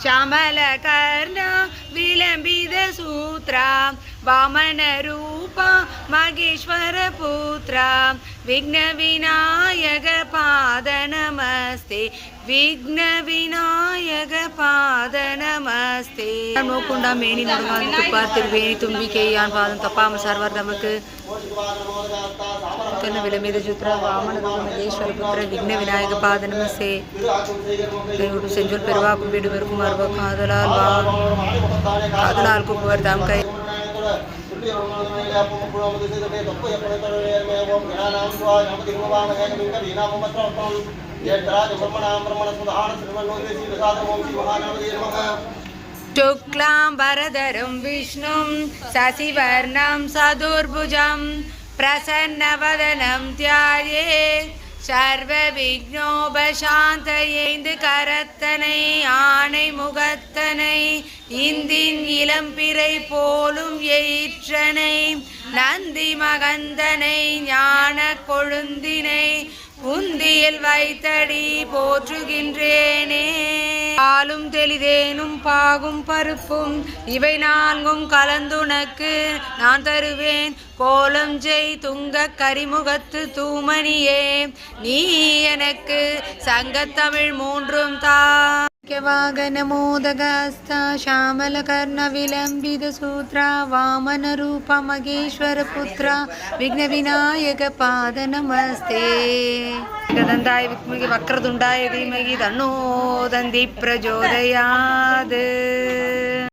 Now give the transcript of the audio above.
श्यामलकर्णा विलम्बितसूत्रा वामनरूपा महेश्वरपुत्रा विघ्नविनायकपाद नमस्ते विघ्नविनायकपाद नमस्ते नोकुंडा मेनी नडुगान तुप्पा तिरुवेणी तुंबिकेयान पादम तप्पाम सर्वर नमक्कु तन्न विलम्बितसूत्रा वामनरूपा महेश्वरपुत्रा विघ्नविनायकपाद नमस्ते देवुडु सेंजोल पेरुवाक्कुम वीडु वेरुक्कुम अर्व कादलाल कुप्पुवर ताम कई शुक्लांबरधरं विष्णुं शशिवर्णं सदुर्भुजं प्रसन्नवदनं ध्यायेत् सर्वविघ्नोपशान्तये கரத்தனை ஆணை முகத்தனை இந்தின் இளம்பிறை போலும் எயிற்றனை நந்தி மகந்தனை ஞான கொழுந்தினை புந்தியில் வைத்தடி போற்றுகின்றேனே பாலும் தெளிதேனும் பாகும் பருப்பும் இவை நான்கும் கலந்துனக்கு நான் தருவேன் கோலம் ஜெய் துங்க கரிமுகத்து தூமணியே நீ எனக்கு சங்கத்தமிழ் மூன்றும் தா वागनमोदगस्ता श्यामलकर्ण विलम्बितसूत्रा वामनरूपा महेश्वरपुत्रा विघ्नविनायकपाद नमस्ते गदन्ताय विद्महे वक्रतुण्डाय धीमहि तन्नो दन्ति प्रचोदयात्।